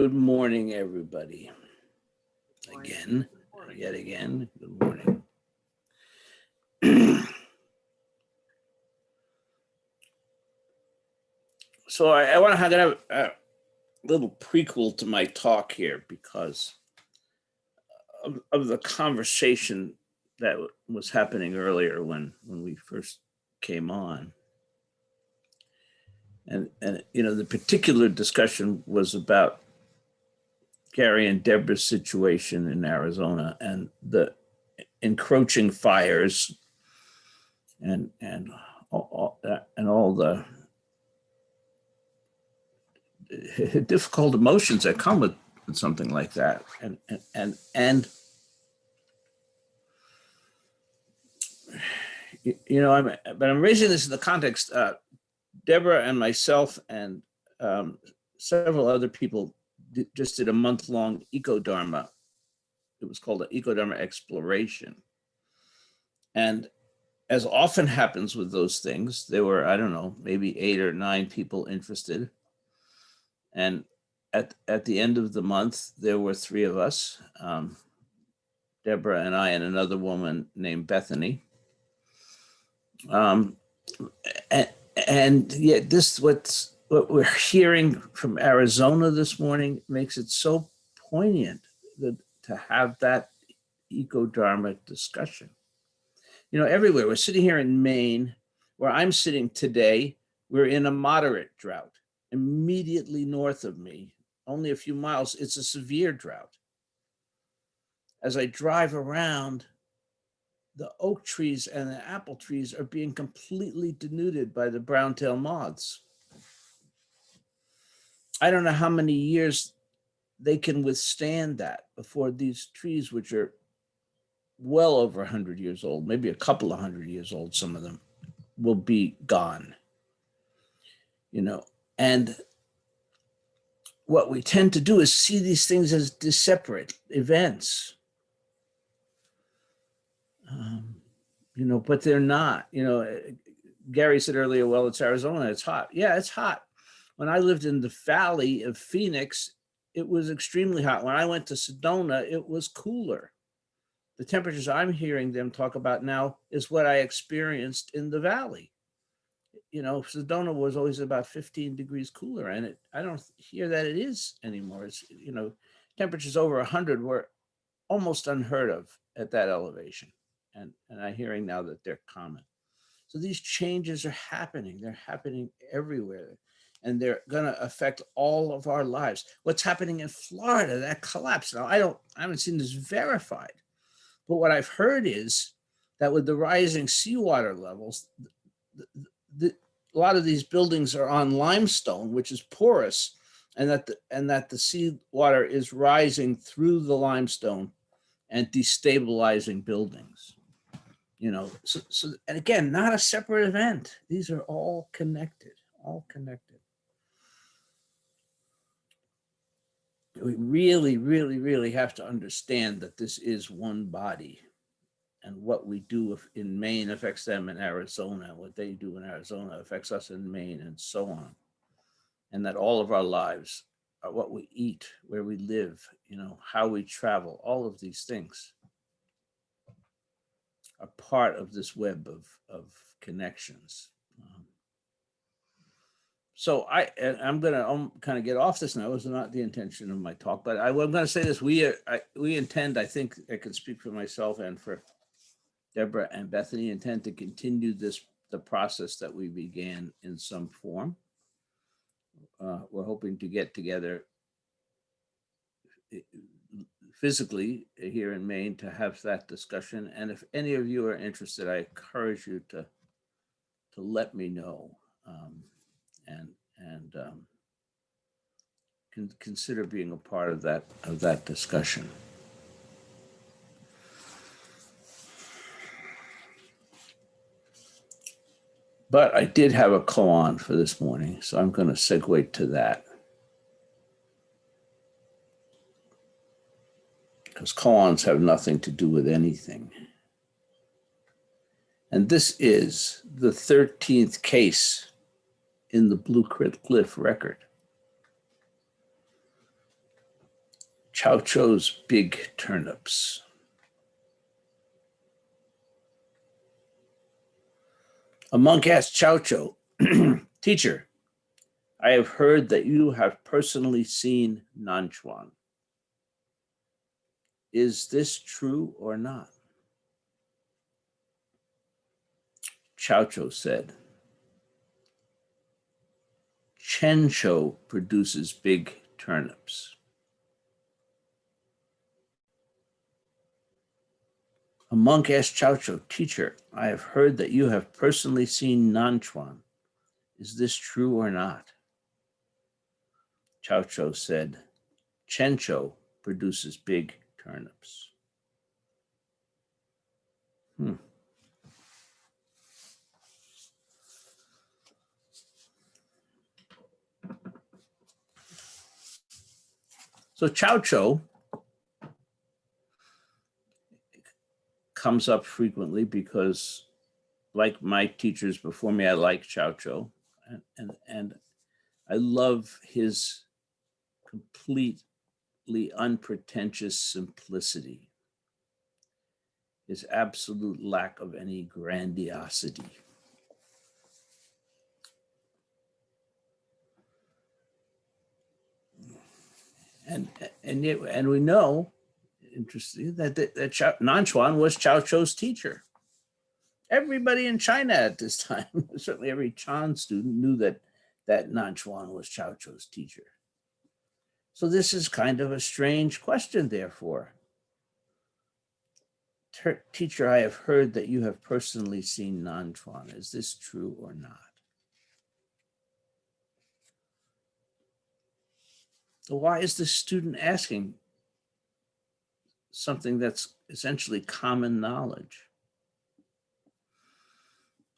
Good morning, everybody. Again, yet again, good morning. So I want to have a little prequel to my talk here because of the conversation that was happening earlier when we first came on. And you know, the particular discussion was about Gary and Deborah's situation in Arizona and the encroaching fires and all the difficult emotions that come with something like that. And you know, I'm raising this in the context. Deborah and myself and several other people just did a month-long Eco-Dharma. It was called an Eco-Dharma exploration. And as often happens with those things, there were, I don't know, maybe 8 or 9 people interested. And at the end of the month, there were 3 of us, Deborah and I and another woman named Bethany. And yet what we're hearing from Arizona this morning makes it so poignant to have that Eco-Dharma discussion. You know, everywhere. We're sitting here in Maine, where I'm sitting today, we're in a moderate drought. Immediately north of me, only a few miles, it's a severe drought. As I drive around, the oak trees and the apple trees are being completely denuded by the brown-tailed moths. I don't know how many years they can withstand that before these trees, which are well over 100 years old, maybe a couple of 100 years old, some of them, will be gone. You know, and what we tend to do is see these things as separate events. You know, but they're not. You know, Gary said earlier, well, it's Arizona, it's hot. Yeah, it's hot. When I lived in the valley of Phoenix, it was extremely hot. When I went to Sedona, it was cooler. The temperatures I'm hearing them talk about now is what I experienced in the valley. You know, Sedona was always about 15 degrees cooler, and I don't hear that it is anymore. It's, you know, temperatures over 100 were almost unheard of at that elevation. And I'm hearing now that they're common. So these changes are happening. They're happening everywhere. And they're going to affect all of our lives. What's happening in Florida, that collapse. Now, I haven't seen this verified. But what I've heard is that with the rising seawater levels, a lot of these buildings are on limestone, which is porous, and that the seawater is rising through the limestone and destabilizing buildings. You know, so and again, not a separate event. These are all connected, all connected. We really, really, really have to understand that this is one body, and what we do in Maine affects them in Arizona. What they do in Arizona affects us in Maine, and so on. And that all of our lives are what we eat, where we live, you know, how we travel, all of these things are part of this web of connections. So I'm going to kind of get off this now. It was not the intention of my talk, but I'm going to say this. We intend, I think I can speak for myself and for Deborah and Bethany, intend to continue the process that we began in some form. We're hoping to get together physically here in Maine to have that discussion. And if any of you are interested, I encourage you to let me know and consider being a part of that discussion. But I did have a koan for this morning, so I'm going to segue to that. Because koans have nothing to do with anything. And this is the 13th case in the Blue Cliff record. Chao Chou's big turnips. A monk asked Chao Chou, "Teacher, I have heard that you have personally seen Nanchuan. Is this true or not?" Chao Chou said, "Chou produces big turnips." A monk asked Chao Chou, "Teacher, I have heard that you have personally seen Nanchuan. Is this true or not?" Chao Chou said, "Chou produces big turnips." So Chao Chou comes up frequently because, like my teachers before me, I like Chao Chou, and I love his completely unpretentious simplicity, his absolute lack of any grandiosity. And we know, interesting, that Nanchuan was Chao Chou's teacher. Everybody in China at this time, certainly every Chan student, knew that Nanchuan was Chao Chou's teacher. So this is kind of a strange question, therefore. Teacher, I have heard that you have personally seen Nanchuan. Is this true or not? So why is the student asking something that's essentially common knowledge?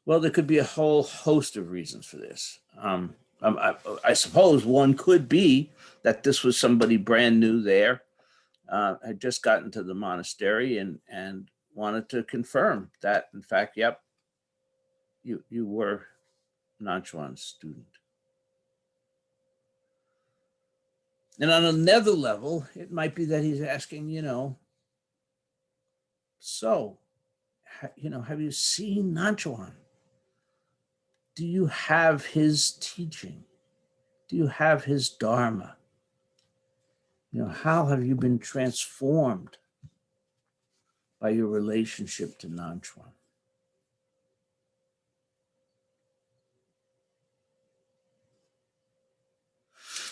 Well, there could be a whole host of reasons for this. I suppose one could be that this was somebody brand new there, had just gotten to the monastery and wanted to confirm that, in fact, yep, you were Nanchuan's student. And on another level, it might be that he's asking, so, have you seen Nanchuan? Do you have his teaching? Do you have his Dharma? How have you been transformed by your relationship to Nanchuan?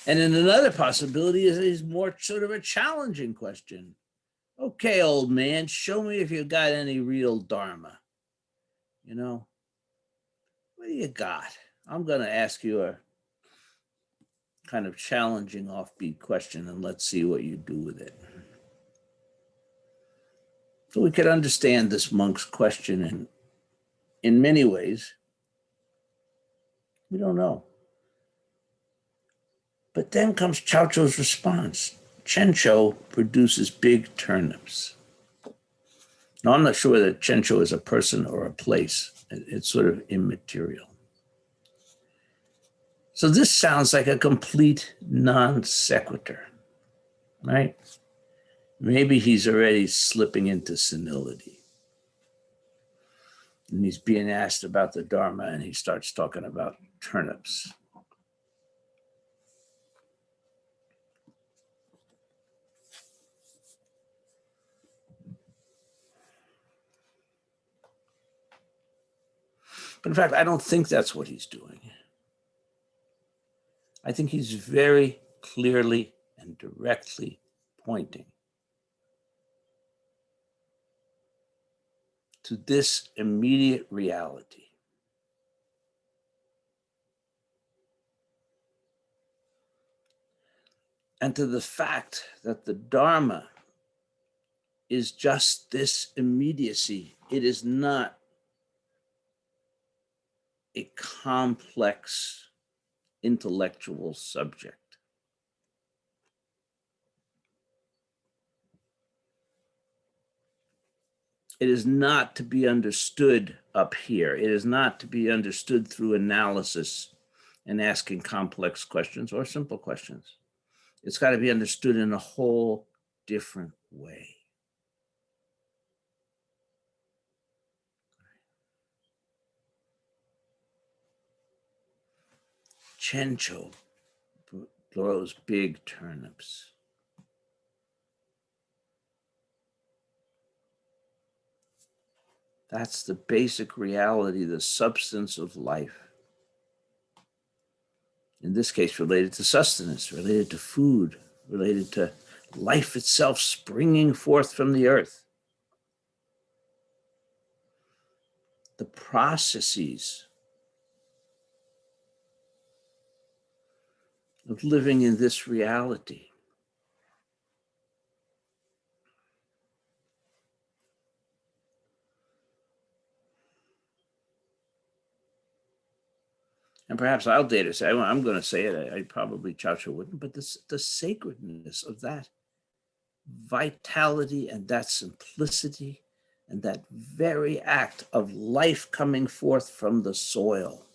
And then another possibility is more sort of a challenging question. Okay, old man, show me if you got any real Dharma. What do you got? I'm going to ask you a kind of challenging offbeat question, and let's see what you do with it. So we could understand this monk's question in many ways. We don't know. But then comes Chao Chou's response. Chou produces big turnips. Now, I'm not sure that Chou is a person or a place. It's sort of immaterial. So this sounds like a complete non sequitur, right? Maybe he's already slipping into senility. And he's being asked about the Dharma, and he starts talking about turnips. But in fact, I don't think that's what he's doing. I think he's very clearly and directly pointing to this immediate reality. And to the fact that the Dharma is just this immediacy. It is not a complex intellectual subject. It is not to be understood up here. It is not to be understood through analysis and asking complex questions or simple questions. It's got to be understood in a whole different way. Chao Chou grows big turnips. That's the basic reality, the substance of life. In this case, related to sustenance, related to food, related to life itself springing forth from the earth. The processes of living in this reality. And perhaps I'll dare to say, I'm going to say it, I probably Chao Chou wouldn't, but the sacredness of that vitality and that simplicity and that very act of life coming forth from the soil.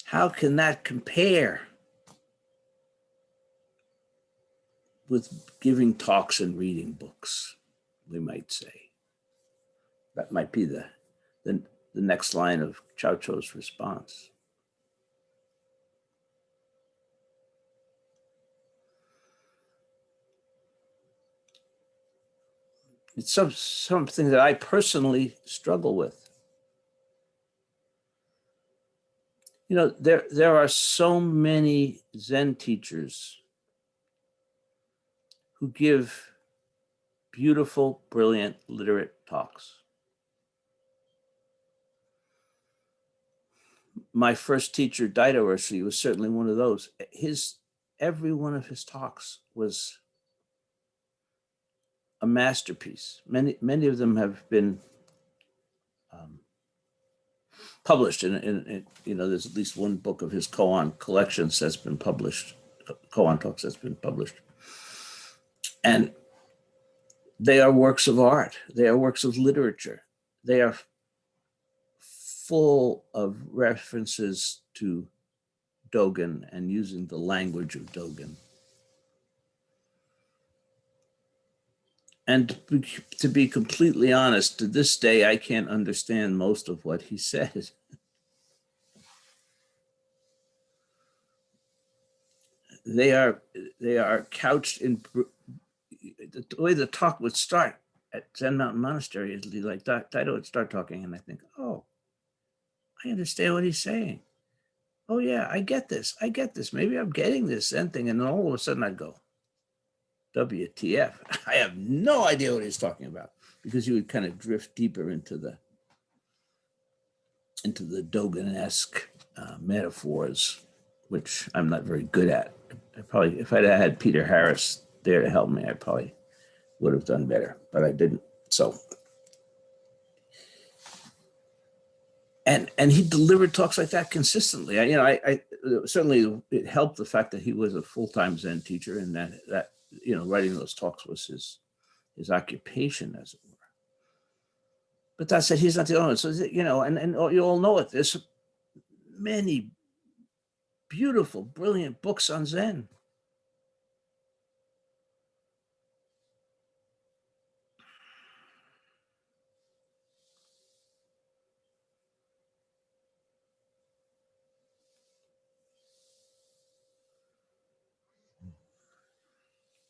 How can that compare with giving talks and reading books, we might say? That might be the next line of Chao Chou's response. It's something that I personally struggle with. You know, there are so many Zen teachers who give beautiful, brilliant, literate talks. My first teacher, Daido Urshi, was certainly one of those. Every one of his talks was a masterpiece. Many of them have been published in you know, there's at least one book of his koan collections that's been published, koan talks that's been published. And they are works of art. They are works of literature. They are full of references to Dogen and using the language of Dogen. And to be completely honest, to this day, I can't understand most of what he says. They are couched in the way the talk would start at Zen Mountain Monastery. Is like Daido would start talking, and I think, oh, I understand what he's saying. Oh yeah, I get this. I get this. Maybe I'm getting this Zen thing, and then all of a sudden I'd go, WTF? I have no idea what he's talking about, because you would kind of drift deeper into the Dogen-esque metaphors, which I'm not very good at. If I'd had Peter Harris there to help me, I probably would have done better, but I didn't. So, and he delivered talks like that consistently. I certainly it helped the fact that he was a full-time Zen teacher, and that you know, writing those talks was his occupation, as it were. But that said, he's not the only one. So, you know, and you all know it. There's many beautiful, brilliant books on Zen.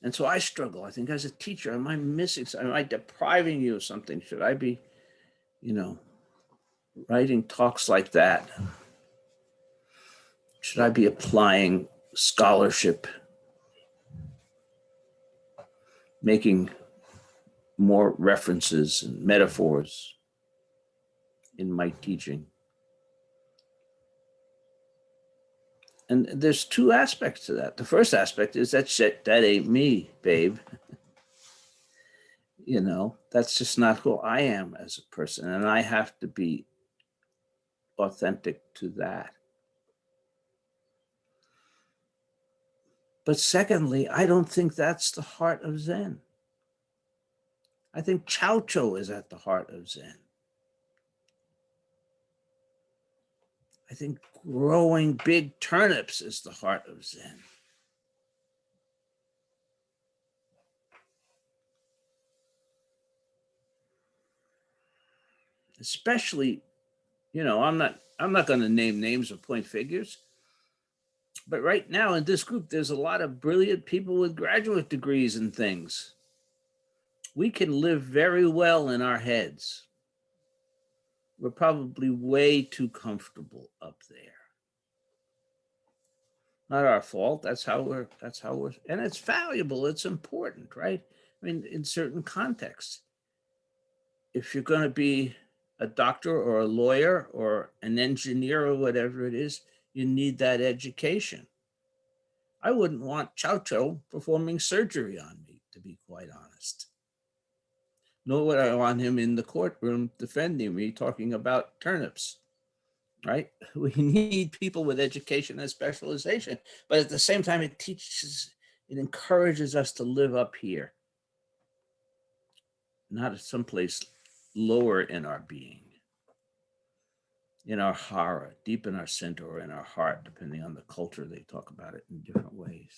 And so I struggle. I think as a teacher, am I missing something? Am I depriving you of something? Should I be, you know, writing talks like that? Should I be applying scholarship, making more references and metaphors in my teaching? And there's two aspects to that. The first aspect is that shit, that ain't me, babe. You know, that's just not who I am as a person. And I have to be authentic to that. But secondly, I don't think that's the heart of Zen. I think Chao Chou is at the heart of Zen. I think growing big turnips is the heart of Zen. Especially, I'm not going to name names or point figures, but right now in this group, there's a lot of brilliant people with graduate degrees and things. We can live very well in our heads. We're probably way too comfortable up there. Not our fault. That's how we're, and it's valuable. It's important, right? I mean, in certain contexts, if you're going to be a doctor or a lawyer or an engineer or whatever it is, you need that education. I wouldn't want Chao Chou performing surgery on me, to be quite honest. Nor would I want him in the courtroom defending me talking about turnips, right? We need people with education and specialization, but at the same time, it encourages us to live up here, not someplace lower in our being, in our hara, deep in our center or in our heart, depending on the culture. They talk about it in different ways.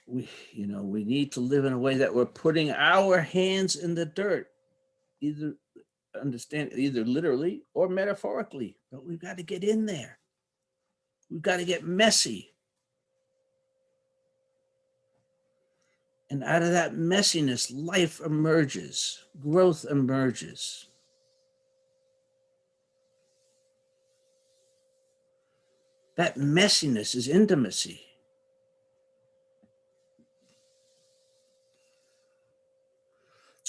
We need to live in a way that we're putting our hands in the dirt, either literally or metaphorically, but we've got to get in there. We've got to get messy. And out of that messiness, life emerges, growth emerges. That messiness is intimacy.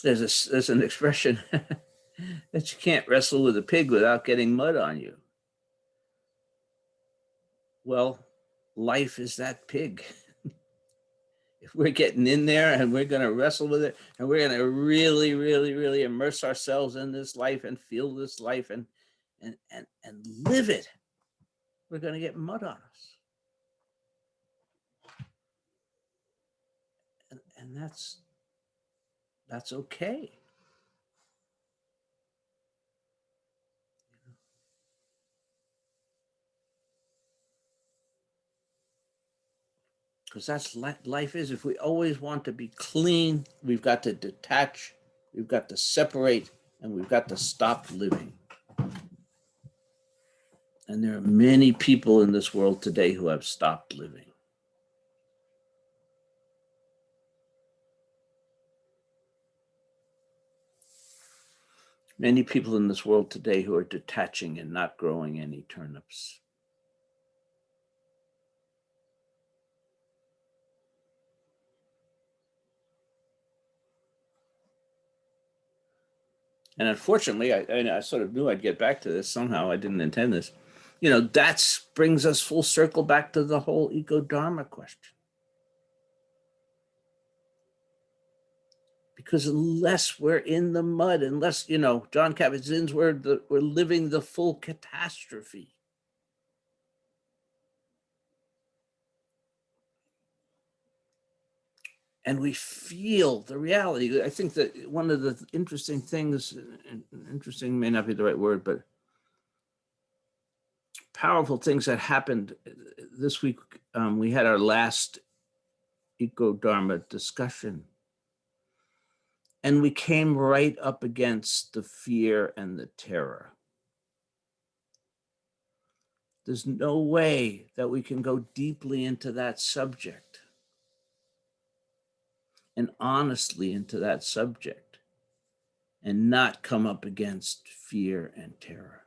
There's an expression that you can't wrestle with a pig without getting mud on you. Well, life is that pig. If we're getting in there and we're going to wrestle with it and we're going to really, really, really immerse ourselves in this life and feel this life and live it, we're going to get mud on us. And that's okay. Because that's life is. If we always want to be clean, we've got to detach, we've got to separate, and we've got to stop living. And there are many people in this world today who have stopped living. Many people in this world today who are detaching and not growing any turnips. And unfortunately, I sort of knew I'd get back to this somehow. I didn't intend this. That brings us full circle back to the whole Eco-Dharma question. Because unless we're in the mud, unless, John Kabat-Zinn's word, we're living the full catastrophe. And we feel the reality. I think that one of the interesting things, interesting may not be the right word, but powerful things that happened this week, we had our last Eco-Dharma discussion. And we came right up against the fear and the terror. There's no way that we can go deeply into that subject and honestly into that subject and not come up against fear and terror.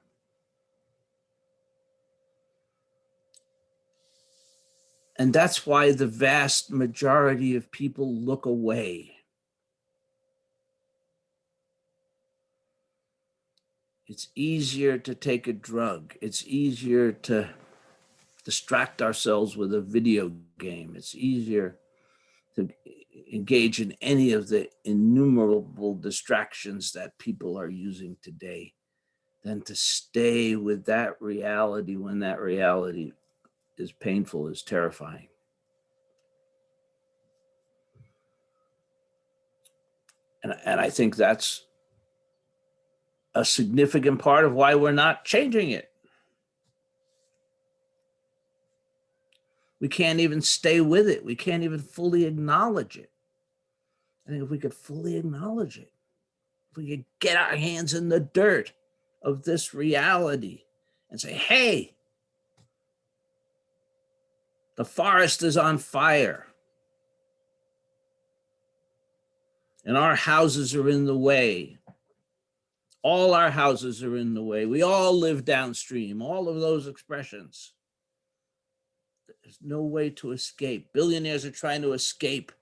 And that's why the vast majority of people look away. It's easier to take a drug. It's easier to distract ourselves with a video game. It's easier to engage in any of the innumerable distractions that people are using today than to stay with that reality when that reality is painful, is terrifying. And I think that's a significant part of why we're not changing it. We can't even stay with it. We can't even fully acknowledge it. I think if we could fully acknowledge it, if we could get our hands in the dirt of this reality and say, hey, the forest is on fire and our houses are in the way. All our houses are in the way. We all live downstream, all of those expressions. There's no way to escape. Billionaires are trying to escape.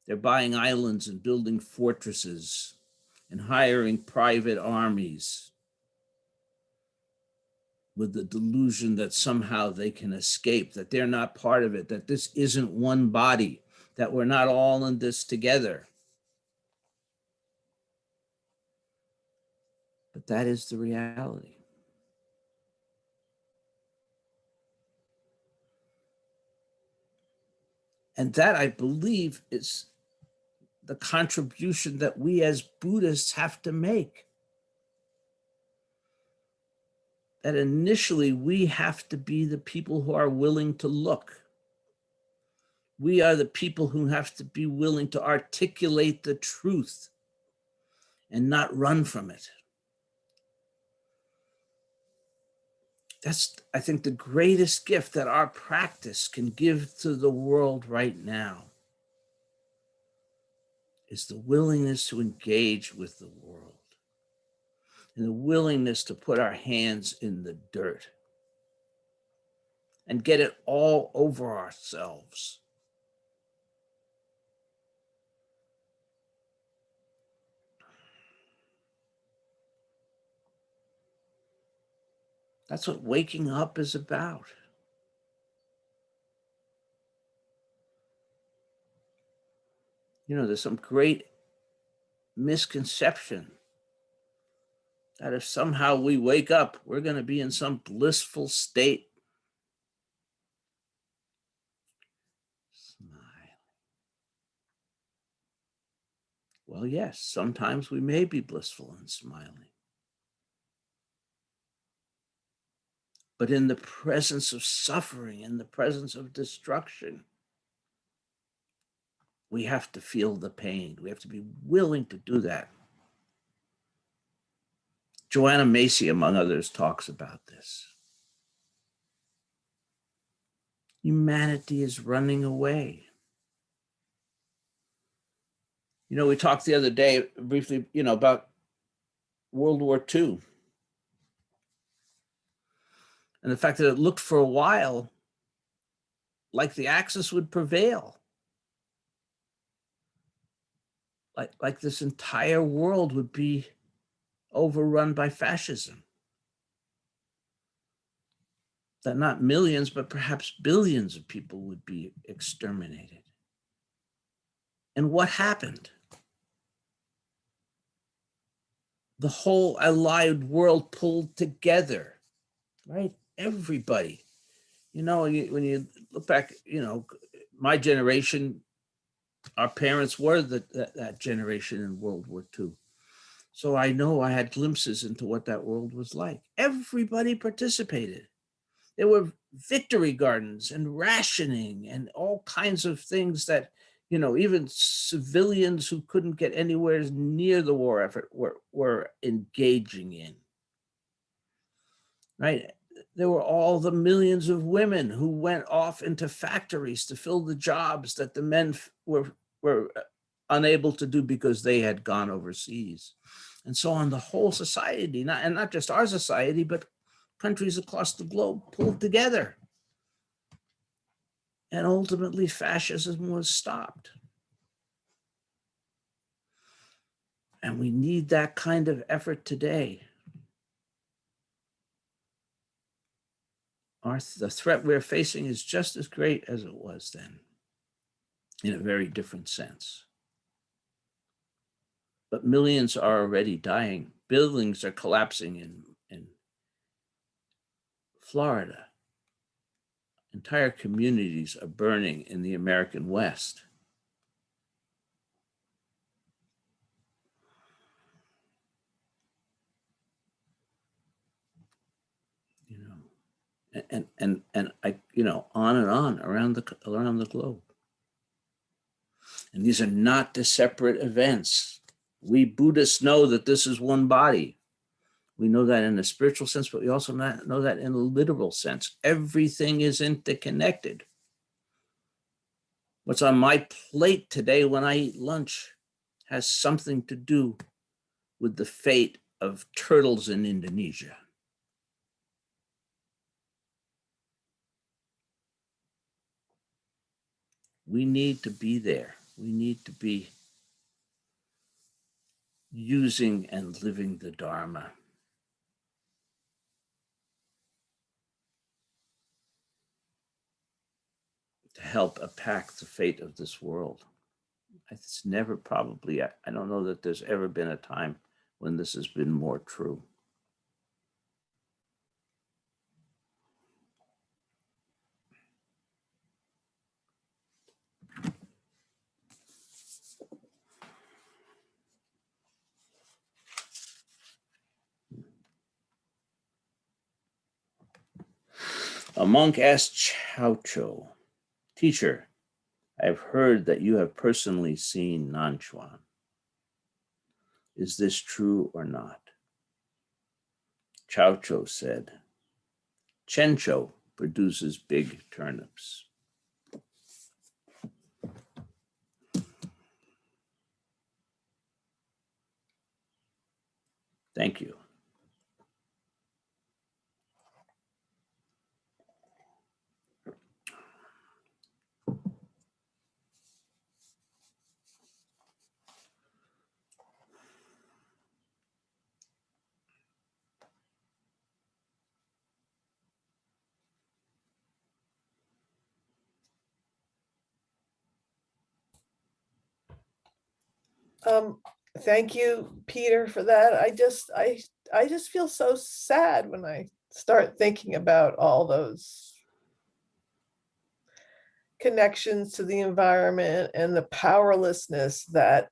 They're buying islands and building fortresses and hiring private armies with the delusion that somehow they can escape, that they're not part of it, that this isn't one body, that we're not all in this together. But that is the reality. And that, I believe, is the contribution that we as Buddhists have to make. That initially we have to be the people who are willing to look. We are the people who have to be willing to articulate the truth and not run from it. That's, I think, the greatest gift that our practice can give to the world right now is the willingness to engage with the world and the willingness to put our hands in the dirt and get it all over ourselves. That's what waking up is about. You know, there's some great misconception that if somehow we wake up, we're going to be in some blissful state. Smile. Well, yes, sometimes we may be blissful and smiling. But in the presence of suffering, in the presence of destruction, we have to feel the pain. We have to be willing to do that. Joanna Macy, among others, talks about this. Humanity is running away. You know, we talked the other day briefly, about World War II and the fact that it looked for a while like the Axis would prevail. Like this entire world would be overrun by fascism. That not millions, but perhaps billions of people would be exterminated. And what happened? The whole allied world pulled together, right? Everybody. You know, when you look back, my generation, our parents were that generation in World War II. So I know I had glimpses into what that world was like. Everybody participated. There were victory gardens and rationing and all kinds of things that, even civilians who couldn't get anywhere near the war effort were engaging in, right? There were all the millions of women who went off into factories to fill the jobs that the men were unable to do because they had gone overseas. And so on, the whole society, not just our society, but countries across the globe pulled together. And ultimately, fascism was stopped. And we need that kind of effort today. The threat we're facing is just as great as it was then, in a very different sense. But millions are already dying. Buildings are collapsing in Florida. Entire communities are burning in the American West. and I, on and on around the globe. And these are not the separate events. We Buddhists know that this is one body. We know that in a spiritual sense, but we also know that in a literal sense. Everything is interconnected. What's on my plate today when I eat lunch has something to do with the fate of turtles in Indonesia. We need to be there. We need to be using and living the Dharma. To help impact the fate of this world. It's never probably, I don't know that there's ever been a time when this has been more true. A monk asked Chao Chou, "Teacher, I have heard that you have personally seen Nanchuan. Is this true or not?" Chao Chou said, "Chencho produces big turnips." Thank you. Thank you, Peter, for that. I just feel so sad when I start thinking about all those connections to the environment and the powerlessness that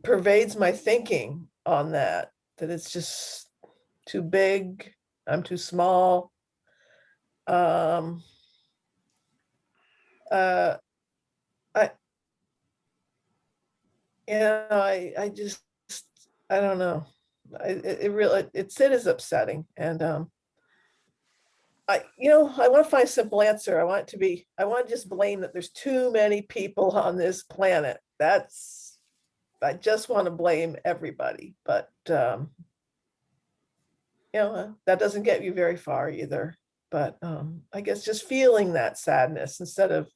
pervades my thinking on that it's just too big, I'm too small. I I just, I don't know. It really, it is upsetting. And I want to find a simple answer. I want to just blame that there's too many people on this planet. I just want to blame everybody. But that doesn't get you very far either. But I guess just feeling that sadness instead of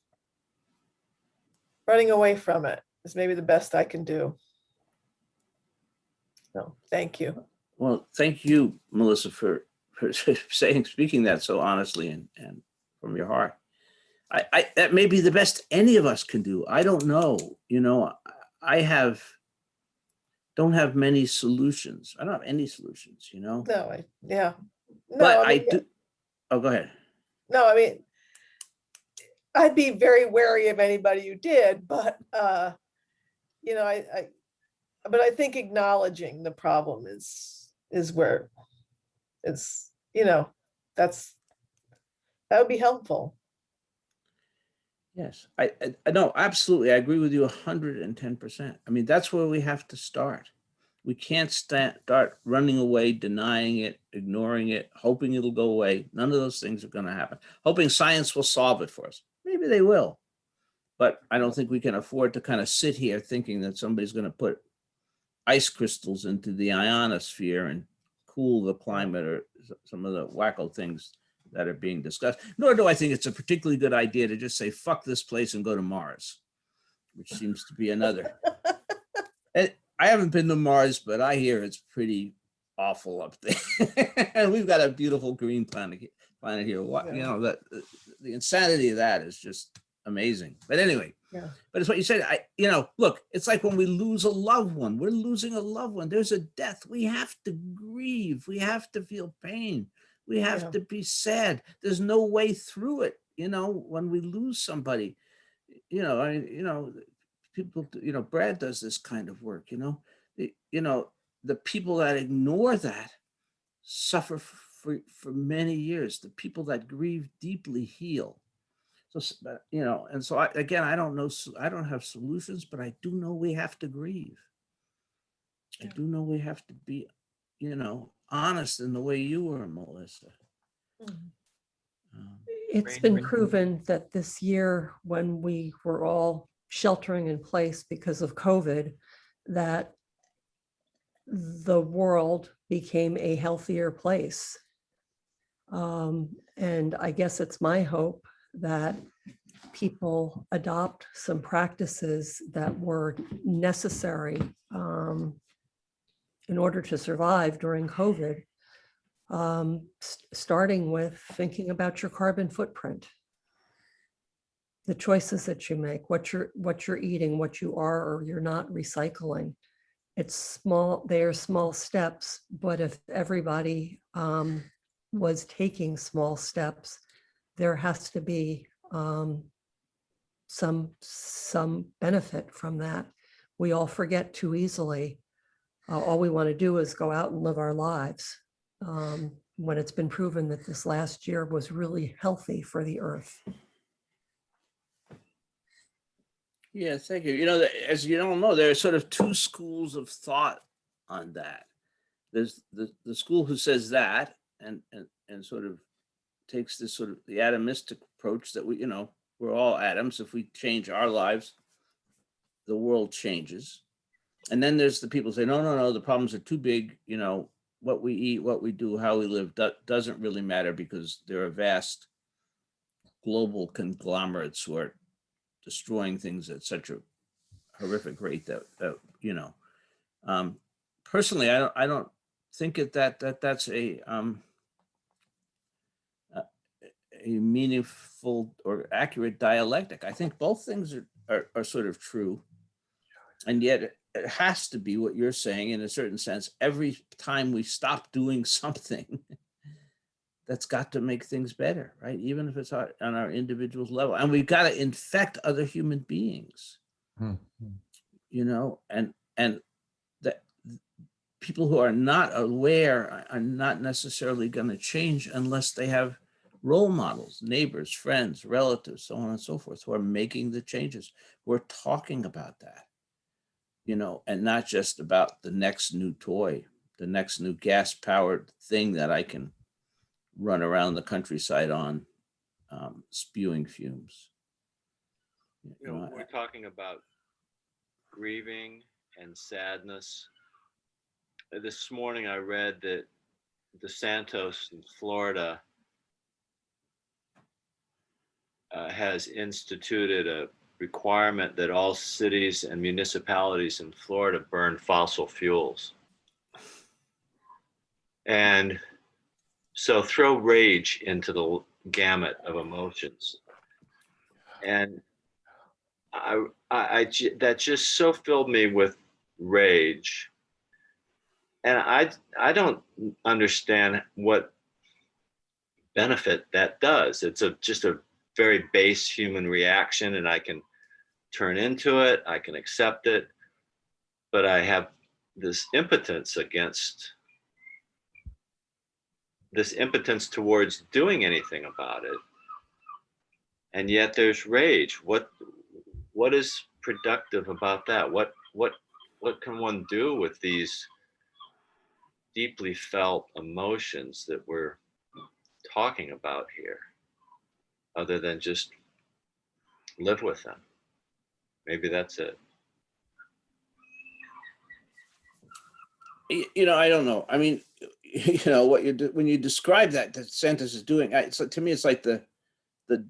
running away from it is maybe the best I can do. So thank you. Well, thank you, Melissa, for speaking that so honestly and from your heart. I that may be the best any of us can do. I don't know. I don't have many solutions. I don't have any solutions, No, yeah. No, but I I mean, do. Oh, go ahead. No, I mean, I'd be very wary of anybody who did, but but I think acknowledging the problem is where it's, that would be helpful. Yes, I know, absolutely. I agree with you 110%. I mean, that's where we have to start. We can't start running away, denying it, ignoring it, hoping it'll go away. None of those things are going to happen. Hoping science will solve it for us. Maybe they will. But I don't think we can afford to kind of sit here thinking that somebody's going to put ice crystals into the ionosphere and cool the climate or some of the wacko things that are being discussed. Nor do I think it's a particularly good idea to just say, fuck this place and go to Mars, which seems to be another. And I haven't been to Mars, but I hear it's pretty awful up there. And we've got a beautiful green planet here. Yeah. That the insanity of that is just amazing. But anyway, Yeah. but it's what you said. Look, it's like when we lose a loved one. We're losing a loved one. There's a death. We have to grieve. We have to feel pain. We have to be sad. There's no way through it. When we lose somebody, people, Brad does this kind of work. The people that ignore that suffer for many years. The people that grieve deeply heal. So, you know, and so again, I don't know, I don't have solutions, but I do know we have to grieve. I do know we have to be, you know, honest in the way you were, Melissa. Mhm. It's been proven that this year, when we were all sheltering in place because of COVID, that the world became a healthier place. And I guess it's my hope that people adopt some practices that were necessary in order to survive during COVID, starting with thinking about your carbon footprint, the choices that you make, what you're eating, what you are or you're not recycling. It's small, they are small steps, but if everybody was taking small steps, there has to be some benefit from that. We all forget too easily. All we want to do is go out and live our lives, when it's been proven that this last year was really healthy for the earth. Yeah, thank you. You know, as you don't know, there are sort of two schools of thought on that. There's the school who says that and sort of takes this sort of the atomistic approach that we, you know, we're all atoms. If we change our lives, the world changes. And then there's the people who say, no, no, no, the problems are too big. You know, what we eat, what we do, how we live doesn't really matter because there are vast global conglomerates who are destroying things at such a horrific rate that you know. Personally, I don't think that's a meaningful or accurate dialectic. I think both things are sort of true, and yet it has to be what you're saying in a certain sense. Every time we stop doing something, that's got to make things better, right? Even if it's on our individual level, and we've got to infect other human beings, you know, and that people who are not aware are not necessarily going to change unless they have role models, neighbors, friends, relatives, so on and so forth, who are making the changes. We're talking about that, you know, and not just about the next new toy, the next new gas-powered thing that I can run around the countryside on, spewing fumes. You know, we're talking about grieving and sadness. This morning I read that DeSantis in Florida has instituted a requirement that all cities and municipalities in Florida burn fossil fuels. And so throw rage into the gamut of emotions. And that just so filled me with rage. And I don't understand what benefit that does. It's just a very base human reaction, and I can turn into it, I can accept it, but I have this impotence towards doing anything about it. And yet there's rage. What is productive about that? What can one do with these deeply felt emotions that we're talking about here, other than just live with them? Maybe that's it. You know, I don't know. I mean, you know, what you do when you describe that DeSantis is doing, so to me, it's like the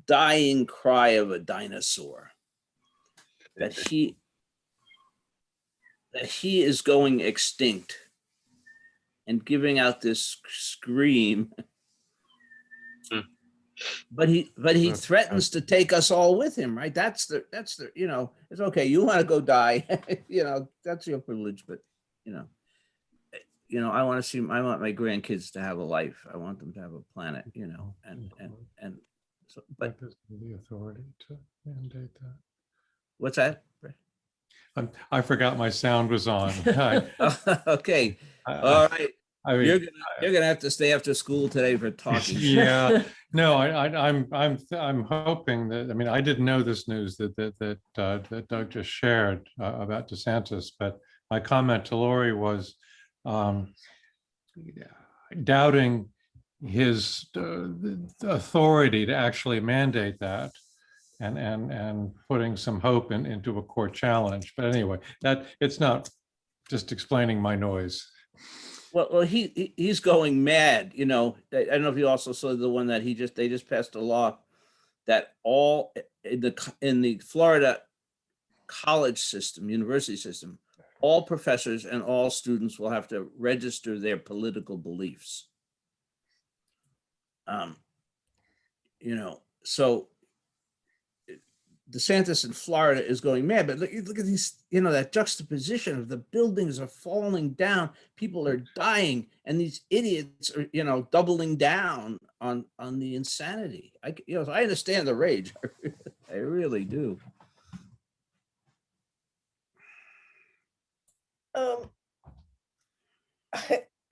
dying cry of a dinosaur, that he is going extinct and giving out this scream. But he threatens to take us all with him, right? That's the, you know, it's okay. You want to go die, you know, that's your privilege. But, you know, I want my grandkids to have a life. I want them to have a planet, you know, and so, but the authority to mandate that. What's that? I forgot my sound was on. Okay. I All right. I mean, You're gonna have to stay after school today for talking. yeah, no, I'm hoping that, I mean, I didn't know this news that Doug just shared about DeSantis, but my comment to Lori was um, doubting his authority to actually mandate that, and putting some hope into a court challenge. But anyway, that it's not just explaining my noise. Well, he's going mad. You know, I don't know if you also saw the one that they just passed a law that all in the Florida college system, university system, all professors and all students will have to register their political beliefs. You know, so DeSantis in Florida is going mad, but look at these, you know, that juxtaposition of the buildings are falling down, people are dying, and these idiots are, you know, doubling down on the insanity. You know, I understand the rage. I really do.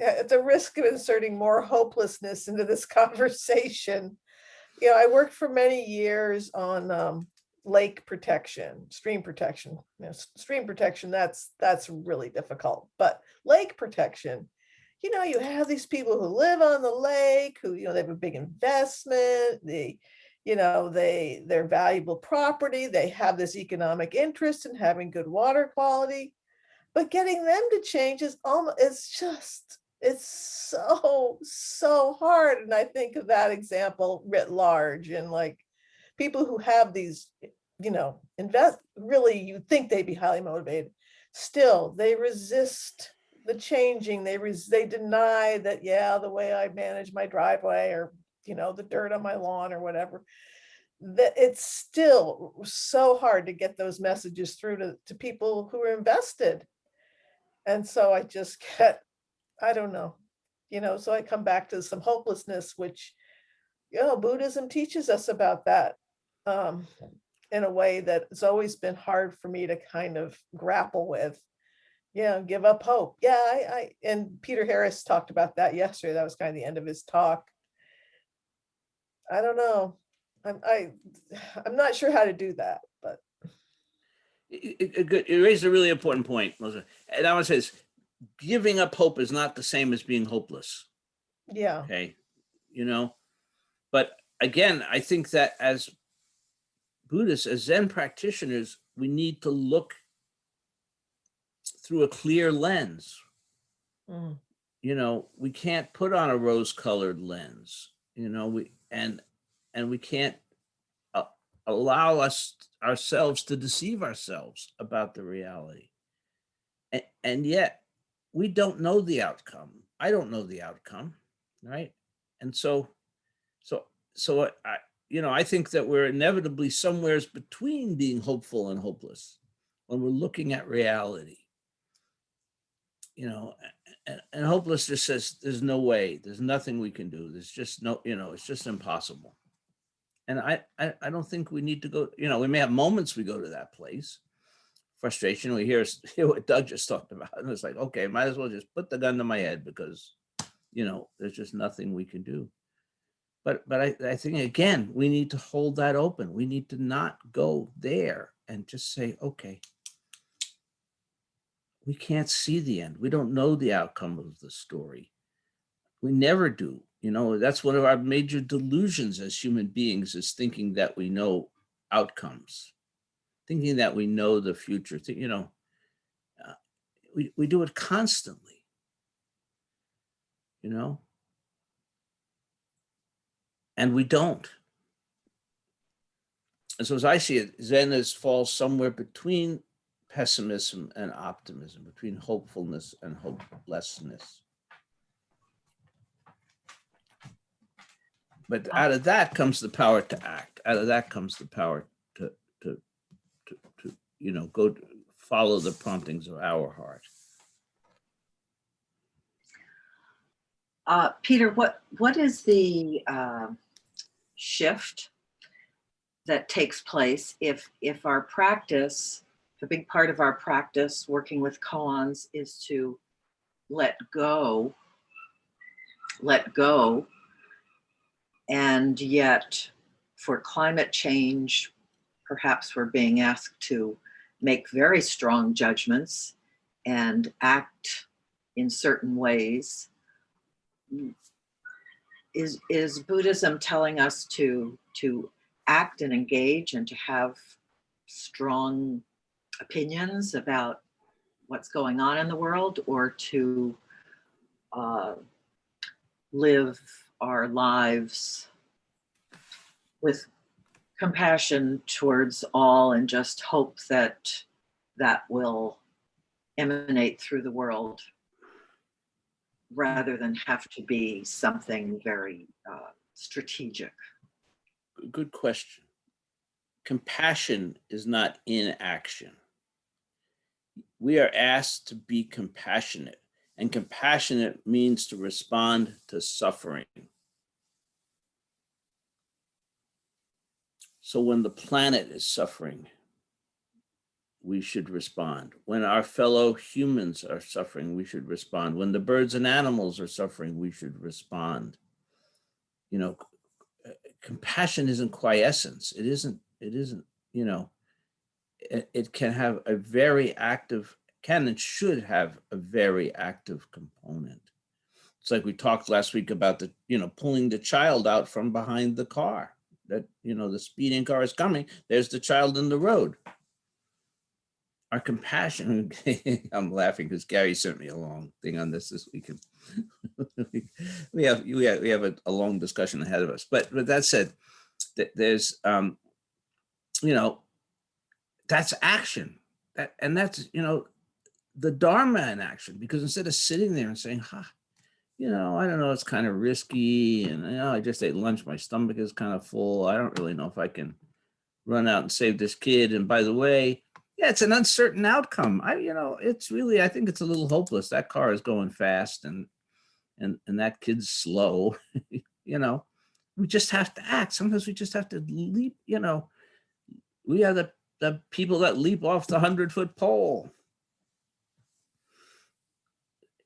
At the risk of inserting more hopelessness into this conversation, you know, I worked for many years on lake protection, stream protection. You know, stream protection, that's really difficult. But lake protection, you know, you have these people who live on the lake, who, you know, they have a big investment, you know, they're valuable property, they have this economic interest in having good water quality. But getting them to change is almost, it's so hard. And I think of that example writ large, and like people who have these, you know, really, you think they'd be highly motivated. Still, they resist the changing. They deny that, yeah, the way I manage my driveway, or, you know, the dirt on my lawn or whatever, that it's still so hard to get those messages through to people who are invested. And so I just I don't know, you know, so I come back to some hopelessness, which, you know, Buddhism teaches us about that in a way that it's always been hard for me to kind of grapple with. Yeah, give up hope. Yeah, and Peter Harris talked about that yesterday. That was kind of the end of his talk. I don't know. I'm not sure how to do that, but You raised a really important point, Melissa. And I want to say this: giving up hope is not the same as being hopeless. yeah. Okay, you know. But again, I think that as Buddhists, as Zen practitioners, we need to look through a clear lens. Mm. You know, we can't put on a rose-colored lens. You know, we can't allow ourselves to deceive ourselves about the reality. And yet we don't know the outcome. I don't know the outcome, right? And so I, you know, I think that we're inevitably somewhere between being hopeful and hopeless when we're looking at reality. You know, and hopeless just says there's no way, there's nothing we can do. There's just no, you know, it's just impossible. And I don't think we need to go, you know, we may have moments we go to that place. Frustration, we hear what Doug just talked about. And it's like, okay, might as well just put the gun to my head because, you know, there's just nothing we can do. But I think, again, we need to hold that open. We need to not go there and just say, okay, we can't see the end. We don't know the outcome of the story. We never do. You know, that's one of our major delusions as human beings, is thinking that we know outcomes, thinking that we know the future. You know, we do it constantly, you know, and we don't. And so as I see it, Zen falls somewhere between pessimism and optimism, between hopefulness and hopelessness. But out of that comes the power to act. Out of that comes the power to you know, go follow the promptings of our heart. Peter, what is the shift that takes place if our practice, a big part of our practice working with koans, is to let go let go. And yet for climate change, perhaps we're being asked to make very strong judgments and act in certain ways. Is Buddhism telling us to act and engage and to have strong opinions about what's going on in the world, or to live our lives with compassion towards all and just hope that that will emanate through the world rather than have to be something very strategic? Good question. Compassion is not inaction. We are asked to be compassionate, and compassionate means to respond to suffering. So when the planet is suffering, we should respond. When our fellow humans are suffering, we should respond. When the birds and animals are suffering, we should respond. You know, compassion isn't quiescence. It isn't, you know, it can have a very active, can and should have a very active component. It's like we talked last week about the, you know, pulling the child out from behind the car. That, you know, the speeding car is coming. There's the child in the road. Our compassion, I'm laughing because Gary sent me a long thing on this week. we have a long discussion ahead of us. But with that said, there's, you know, that's action. That's, you know, the Dharma in action, because instead of sitting there and saying, you know, I don't know, it's kind of risky, and, you know, I just ate lunch, my stomach is kind of full, I don't really know if I can run out and save this kid. And by the way, yeah, it's an uncertain outcome. You know, it's really, I think it's a little hopeless. That car is going fast, and that kid's slow. You know, we just have to act. Sometimes we just have to leap. You know, we are the people that leap off the 100-foot pole.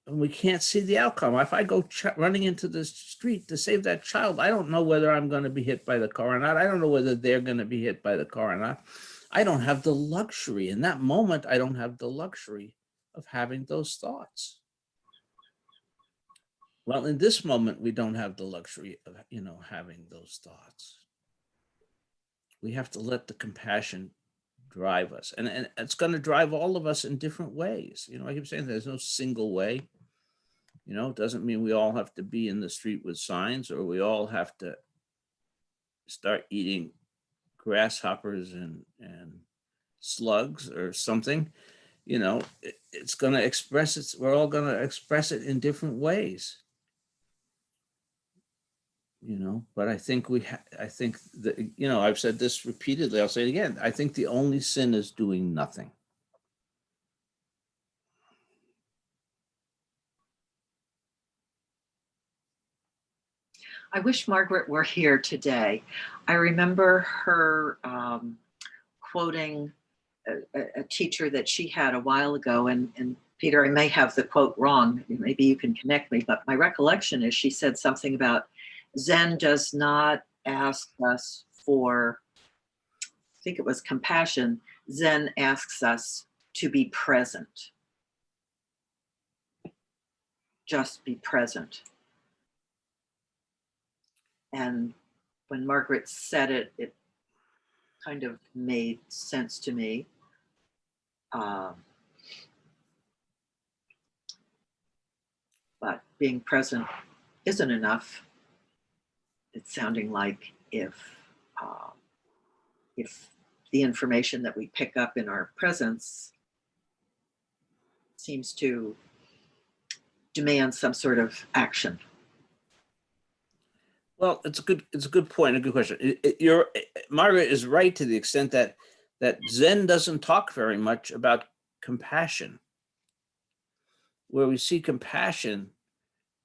And we can't see the outcome. If I go running into the street to save that child, I don't know whether I'm going to be hit by the car or not. I don't know whether they're going to be hit by the car or not. I don't have the luxury. In that moment, I don't have the luxury of having those thoughts. Well, in this moment, we don't have the luxury of, you know, having those thoughts. We have to let the compassion drive us. And it's going to drive all of us in different ways. You know, I keep saying there's no single way. You know, it doesn't mean we all have to be in the street with signs, or we all have to start eating grasshoppers and slugs or something. You know, it's going to express it. We're all going to express it in different ways. You know, but I think I think that, you know, I've said this repeatedly, I'll say it again. I think the only sin is doing nothing. I wish Margaret were here today. I remember her quoting a teacher that she had a while ago, and Peter, I may have the quote wrong, maybe you can connect me, but my recollection is she said something about Zen does not ask us for, I think it was compassion. Zen asks us to be present. Just be present. And when Margaret said it, it kind of made sense to me. But being present isn't enough. It's sounding like if the information that we pick up in our presence seems to demand some sort of action. Well, it's a good point, a good question. Margaret is right to the extent that Zen doesn't talk very much about compassion. Where we see compassion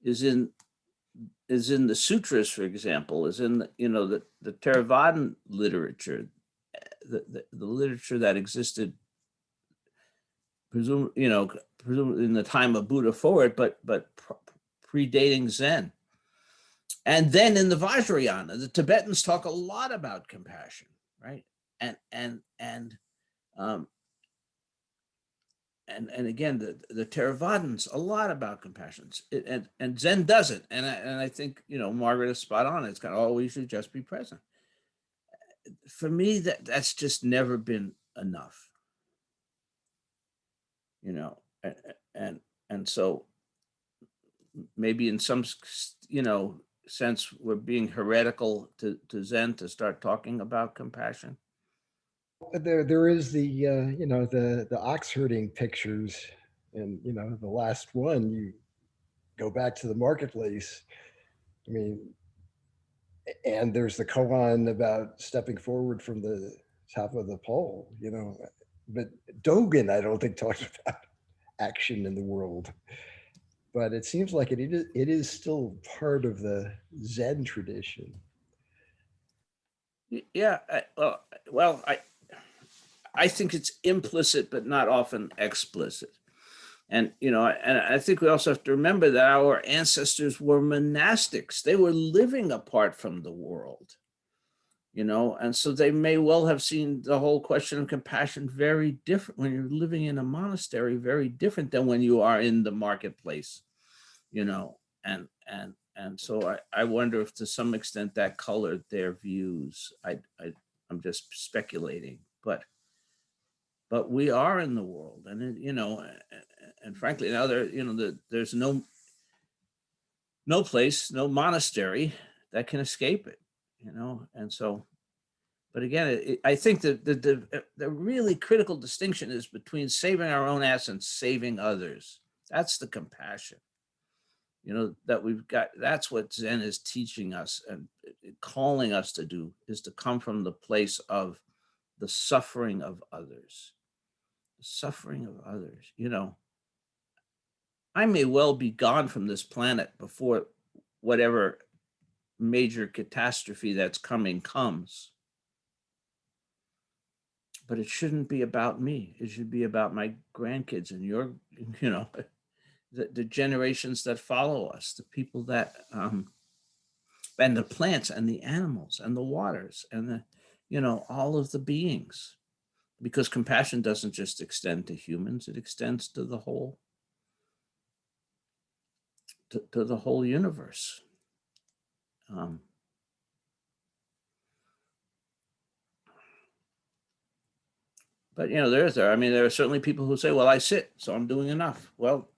is in the sutras, for example, is in the, you know, the Theravadan literature, the literature that existed, presumably in the time of Buddha forward, but predating Zen. And then in the Vajrayana, the Tibetans talk a lot about compassion, right? Um, and again, the Theravadins, a lot about compassion, and Zen doesn't. And I think, you know, Margaret is spot on. It's kind of, oh, we should just be present. For me, that's just never been enough, you know, and so maybe in some, you know, sense we're being heretical to Zen to start talking about compassion. There is the you know, the ox herding pictures, and you know, the last one, you go back to the marketplace. I mean, and there's the koan about stepping forward from the top of the pole, you know. But Dogen, I don't think, talks about action in the world. But it seems like it is still part of the Zen tradition. Yeah, I think it's implicit, but not often explicit. And, you know, and I think we also have to remember that our ancestors were monastics. They were living apart from the world, you know, and so they may well have seen the whole question of compassion very different when you're living in a monastery, very different than when you are in the marketplace, you know, and so I wonder if to some extent that colored their views. I'm just speculating, but we are in the world, and it, you know, and frankly, now there, you know, there's no place, no monastery that can escape it, you know, and so. But again, I think that the really critical distinction is between saving our own ass and saving others. That's the compassion, you know, that we've got. That's what Zen is teaching us and calling us to do, is to come from the place of the suffering of others. The suffering of others, you know. I may well be gone from this planet before whatever major catastrophe that's coming comes. But it shouldn't be about me. It should be about my grandkids and your, you know, the generations that follow us, the people that, and the plants and the animals and the waters and the, you know, all of the beings. Because compassion doesn't just extend to humans, it extends to the whole, to the whole universe. But, you know, I mean, there are certainly people who say, well, I sit, so I'm doing enough. Well,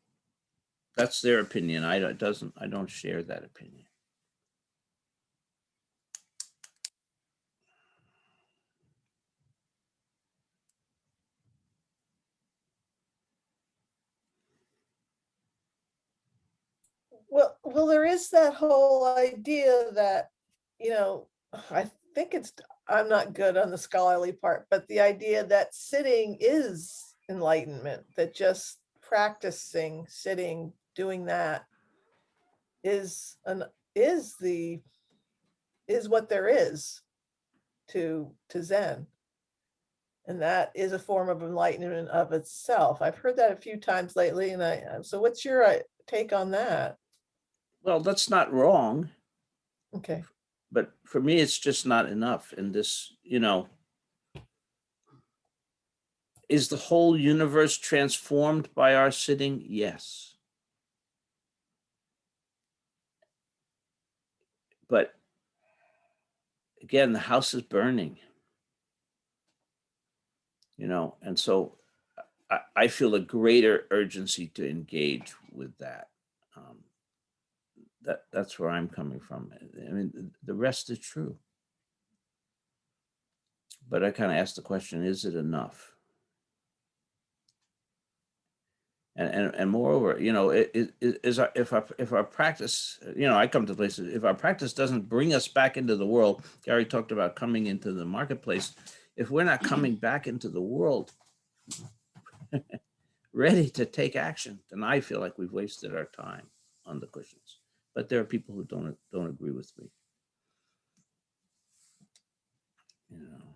that's their opinion. I don't share that opinion. Well, there is that whole idea that, you know, I think I'm not good on the scholarly part, but the idea that sitting is enlightenment, that just practicing sitting, doing that is what there is to Zen. And that is a form of enlightenment of itself. I've heard that a few times lately. And so what's your take on that? Well, that's not wrong. Okay. But for me, it's just not enough in this, you know. Is the whole universe transformed by our sitting? Yes. But again, the house is burning, you know, and so I feel a greater urgency to engage with that. That's where I'm coming from. I mean, the rest is true. But I kind of asked the question, is it enough? And moreover, you know, if our practice, you know, I come to places, if our practice doesn't bring us back into the world, Gary talked about coming into the marketplace. If we're not coming back into the world ready to take action, then I feel like we've wasted our time on the cushions. But there are people who don't agree with me. You know.